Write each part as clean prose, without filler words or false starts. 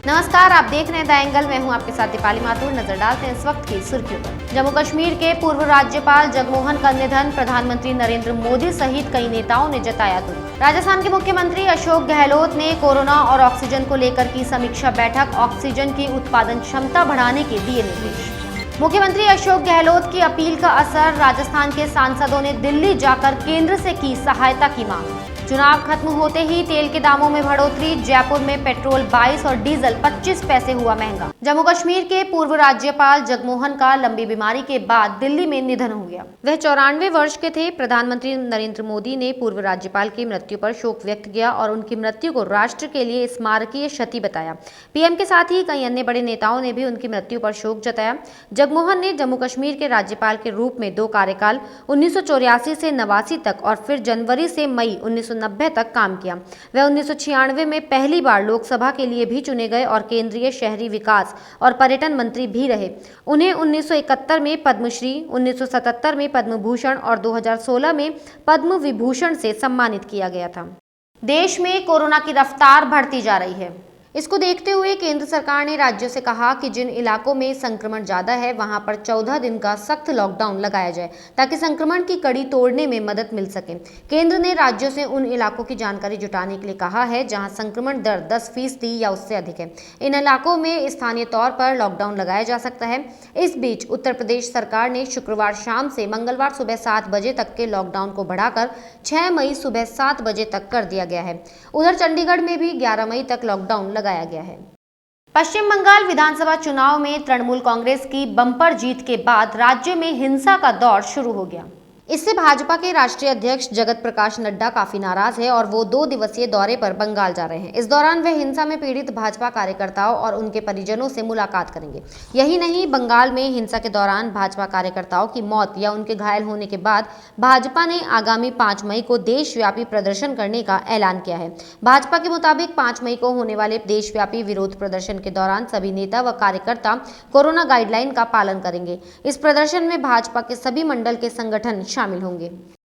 नमस्कार, आप देख रहे हैं द एंगल। मैं हूं आपके साथ दीपाली माथुर। नजर डालते हैं इस वक्त की सुर्खियों पर। जम्मू कश्मीर के पूर्व राज्यपाल जगमोहन का निधन, प्रधानमंत्री नरेंद्र मोदी सहित कई नेताओं ने जताया दुख। राजस्थान के मुख्यमंत्री अशोक गहलोत ने कोरोना और ऑक्सीजन को लेकर की समीक्षा बैठक, ऑक्सीजन की उत्पादन क्षमता बढ़ाने के दिए निर्देश। मुख्यमंत्री अशोक गहलोत की अपील का असर, राजस्थान के सांसदों ने दिल्ली जाकर केंद्र से की सहायता की मांग। चुनाव खत्म होते ही तेल के दामों में बढ़ोतरी, जयपुर में पेट्रोल 22 और डीजल 25 पैसे हुआ महंगा। जम्मू कश्मीर के पूर्व राज्यपाल जगमोहन का लंबी बीमारी के बाद दिल्ली में निधन हो गया। वह 94 वर्ष के थे। प्रधानमंत्री नरेंद्र मोदी ने पूर्व राज्यपाल की मृत्यु पर शोक व्यक्त किया और उनकी मृत्यु को राष्ट्र के लिए स्मारकीय क्षति बताया। पीएम के साथ ही कई अन्य बड़े नेताओं ने भी उनकी मृत्यु पर शोक जताया। जगमोहन ने जम्मू कश्मीर के राज्यपाल के रूप में 2 कार्यकाल 1984 से 89 तक और फिर जनवरी से मई 1990 तक काम किया। वह 1996 में पहली बार लोकसभा के लिए भी चुने गए और केंद्रीय शहरी विकास और पर्यटन मंत्री भी रहे। उन्हें 1971 में पद्मश्री, 1977 में पद्म भूषण और 2016 में पद्म विभूषण से सम्मानित किया गया था। देश में कोरोना की रफ्तार बढ़ती जा रही है। इसको देखते हुए केंद्र सरकार ने राज्यों से कहा कि जिन इलाकों में संक्रमण ज्यादा है वहां पर 14 दिन का सख्त लॉकडाउन लगाया जाए ताकि संक्रमण की कड़ी तोड़ने में मदद मिल सके। केंद्र ने राज्यों से उन इलाकों की जानकारी जुटाने के लिए कहा है जहां संक्रमण दर 10% या उससे अधिक है। इन इलाकों में स्थानीय तौर पर लॉकडाउन लगाया जा सकता है। इस बीच उत्तर प्रदेश सरकार ने शुक्रवार शाम से मंगलवार सुबह 7 बजे तक के लॉकडाउन को बढ़ाकर 6 मई सुबह 7 बजे तक कर दिया गया है। उधर चंडीगढ़ में भी 11 मई तक लॉकडाउन लगाया गया है। पश्चिम बंगाल विधानसभा चुनाव में तृणमूल कांग्रेस की बम्पर जीत के बाद राज्य में हिंसा का दौर शुरू हो गया। इससे भाजपा के राष्ट्रीय अध्यक्ष जगत प्रकाश नड्डा काफी नाराज है और वो 2 दिवसीय दौरे पर बंगाल जा रहे हैं। इस दौरान वे हिंसा में पीड़ित भाजपा कार्यकर्ताओं और उनके परिजनों से मुलाकात करेंगे। यही नहीं, बंगाल में हिंसा के दौरान भाजपा कार्यकर्ताओं की मौत या उनके घायल होने के बाद भाजपा ने आगामी 5 मई को देशव्यापी प्रदर्शन करने का ऐलान किया है। भाजपा के मुताबिक 5 मई को होने वाले देशव्यापी विरोध प्रदर्शन के दौरान सभी नेता व कार्यकर्ता कोरोना गाइडलाइन का पालन करेंगे। इस प्रदर्शन में भाजपा के सभी मंडल के संगठन शामिल होंगे।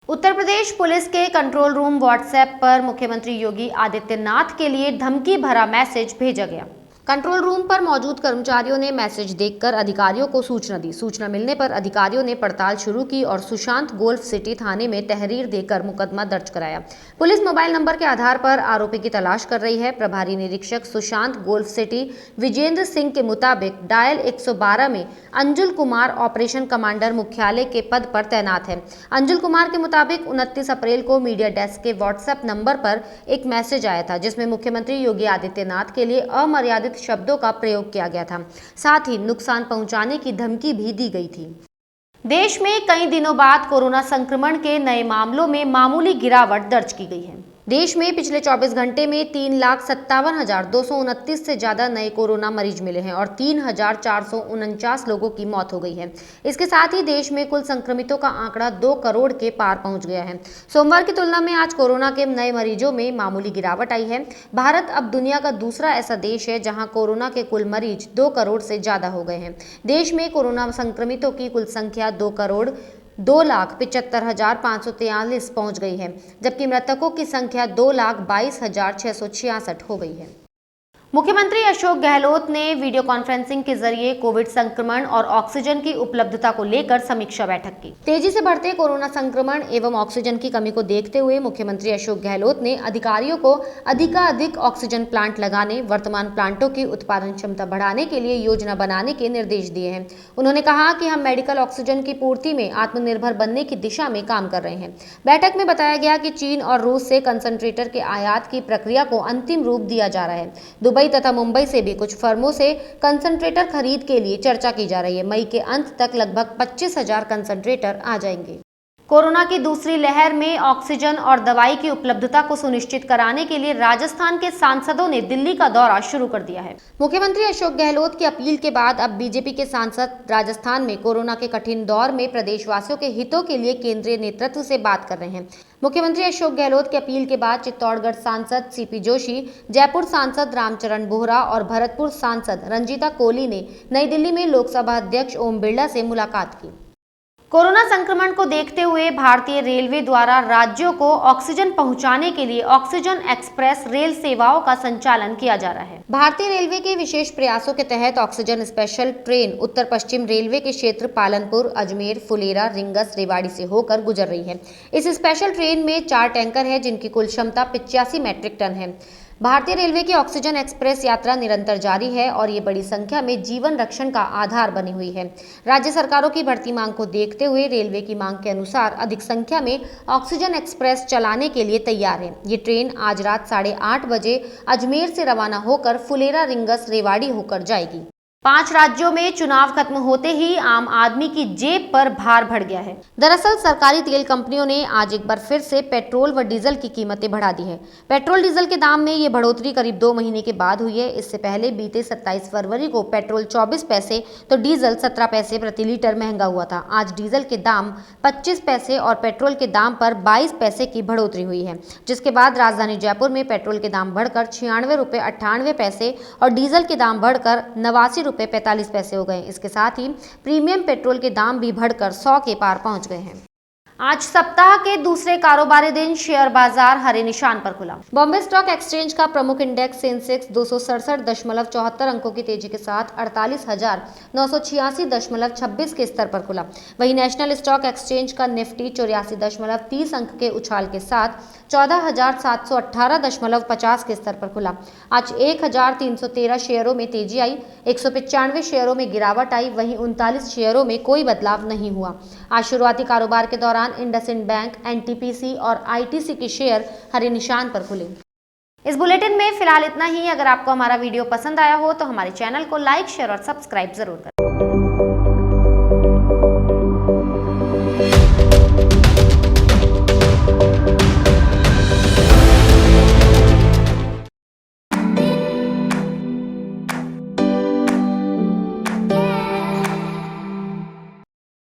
उत्तर प्रदेश पुलिस के कंट्रोल रूम व्हाट्सएप पर मुख्यमंत्री योगी आदित्यनाथ के लिए धमकी भरा मैसेज भेजा गया। कंट्रोल रूम पर मौजूद कर्मचारियों ने मैसेज देखकर अधिकारियों को सूचना दी। सूचना मिलने पर अधिकारियों ने पड़ताल शुरू की और सुशांत गोल्फ सिटी थाने में तहरीर देकर मुकदमा दर्ज कराया। पुलिस मोबाइल नंबर के आधार पर आरोपी की तलाश कर रही है। प्रभारी निरीक्षक सुशांत गोल्फ सिटी विजेंद्र सिंह के मुताबिक डायल 112 में अंजुल कुमार ऑपरेशन कमांडर मुख्यालय के पद पर तैनात है। अंजुल कुमार के मुताबिक 29 अप्रैल को मीडिया डेस्क के व्हाट्सएप नंबर पर एक मैसेज आया था जिसमें मुख्यमंत्री योगी आदित्यनाथ के लिए अमर्यादित शब्दों का प्रयोग किया गया था। साथ ही नुकसान पहुंचाने की धमकी भी दी गई थी। देश में कई दिनों बाद कोरोना संक्रमण के नए मामलों में मामूली गिरावट दर्ज की गई है। देश में पिछले 24 घंटे में 3,57,229 से ज्यादा नए कोरोना मरीज मिले हैं और 3,449 लोगों की मौत हो गई है। इसके साथ ही देश में कुल संक्रमितों का आंकड़ा 2 करोड़ के पार पहुंच गया है। सोमवार की तुलना में आज कोरोना के नए मरीजों में मामूली गिरावट आई है। भारत अब दुनिया का दूसरा ऐसा देश है जहां कोरोना के कुल मरीज 2 करोड़ से ज्यादा हो गए हैं। देश में कोरोना संक्रमितों की कुल संख्या 2,02,75,543 पहुंच गई है, जबकि मृतकों की संख्या 2,22,666 हो गई है। मुख्यमंत्री अशोक गहलोत ने वीडियो कॉन्फ्रेंसिंग के जरिए कोविड संक्रमण और ऑक्सीजन की उपलब्धता को लेकर समीक्षा बैठक की। तेजी से बढ़ते कोरोना संक्रमण एवं ऑक्सीजन की कमी को देखते हुए मुख्यमंत्री अशोक गहलोत ने अधिकारियों को अधिकाधिक ऑक्सीजन प्लांट लगाने, वर्तमान प्लांटों की उत्पादन क्षमता बढ़ाने के लिए योजना बनाने के निर्देश दिए हैं। उन्होंने कहा कि हम मेडिकल ऑक्सीजन की पूर्ति में आत्मनिर्भर बनने की दिशा में काम कर रहे हैं। बैठक में बताया गया कि चीन और रूस से कंसंट्रेटर के आयात की प्रक्रिया को अंतिम रूप दिया जा रहा है। दुबई तथा मुंबई से भी कुछ फर्मों से कंसंट्रेटर खरीद के लिए चर्चा की जा रही है। मई के अंत तक लगभग 25,000 कंसंट्रेटर आ जाएंगे। कोरोना की दूसरी लहर में ऑक्सीजन और दवाई की उपलब्धता को सुनिश्चित कराने के लिए राजस्थान के सांसदों ने दिल्ली का दौरा शुरू कर दिया है। मुख्यमंत्री अशोक गहलोत की अपील के बाद अब बीजेपी के सांसद राजस्थान में कोरोना के कठिन दौर में प्रदेशवासियों के हितों के लिए केंद्रीय नेतृत्व से बात कर रहे हैं। मुख्यमंत्री अशोक गहलोत की अपील के बाद चित्तौड़गढ़ सांसद सीपी जोशी, जयपुर सांसद रामचरण बोहरा और भरतपुर सांसद रंजीता कोली ने नई दिल्ली में लोकसभा अध्यक्ष ओम बिरला से मुलाकात की। कोरोना संक्रमण को देखते हुए भारतीय रेलवे द्वारा राज्यों को ऑक्सीजन पहुंचाने के लिए ऑक्सीजन एक्सप्रेस रेल सेवाओं का संचालन किया जा रहा है। भारतीय रेलवे के विशेष प्रयासों के तहत ऑक्सीजन स्पेशल ट्रेन उत्तर पश्चिम रेलवे के क्षेत्र पालनपुर, अजमेर, फुलेरा, रिंगस, रेवाड़ी से होकर गुजर रही है। इस स्पेशल ट्रेन में 4 टैंकर है जिनकी कुल क्षमता 85 मैट्रिक टन है। भारतीय रेलवे की ऑक्सीजन एक्सप्रेस यात्रा निरंतर जारी है और ये बड़ी संख्या में जीवन रक्षण का आधार बनी हुई है। राज्य सरकारों की बढ़ती मांग को देखते हुए रेलवे की मांग के अनुसार अधिक संख्या में ऑक्सीजन एक्सप्रेस चलाने के लिए तैयार है। ये ट्रेन आज रात 8:30 बजे अजमेर से रवाना होकर फुलेरा, रिंगस, रेवाड़ी होकर जाएगी। 5 राज्यों में चुनाव खत्म होते ही आम आदमी की जेब पर भार बढ़ गया है। दरअसल सरकारी तेल कंपनियों ने आज एक बार फिर से पेट्रोल व डीजल की कीमतें बढ़ा दी है। पेट्रोल डीजल के दाम में ये बढ़ोतरी करीब 2 महीने के बाद हुई है। इससे पहले बीते 27 फरवरी को पेट्रोल 24 पैसे तो डीजल 17 पैसे प्रति लीटर महंगा हुआ था। आज डीजल के दाम 25 पैसे और पेट्रोल के दाम पर 22 पैसे की बढ़ोतरी हुई है, जिसके बाद राजधानी जयपुर में पेट्रोल के दाम बढ़कर 96 रुपये 98 पैसे और डीजल के दाम बढ़कर 89 रुपये 45 पैसे हो गए। इसके साथ ही प्रीमियम पेट्रोल के दाम भी बढ़कर 100 के पार पहुंच गए हैं। आज सप्ताह के दूसरे कारोबारी दिन शेयर बाजार हरे निशान पर खुला। बॉम्बे स्टॉक एक्सचेंज का प्रमुख इंडेक्स सेंसेक्स 267.74 अंकों की तेजी के साथ 48,986.26 के स्तर पर खुला। वहीं नेशनल स्टॉक एक्सचेंज का निफ्टी 84.30 अंक के उछाल के साथ 14,718.50 के स्तर पर खुला। आज 1,313 शेयरों में तेजी आई, 195 शेयरों में गिरावट आई, वहीं 39 शेयरों में कोई बदलाव नहीं हुआ। आज शुरुआती कारोबार के दौरान इंडसइंड बैंक, एनटीपीसी और आईटीसी के शेयर हरे निशान पर खुले। इस बुलेटिन में फिलहाल इतना ही। अगर आपको हमारा वीडियो पसंद आया हो तो हमारे चैनल को लाइक, शेयर और सब्सक्राइब जरूर करें।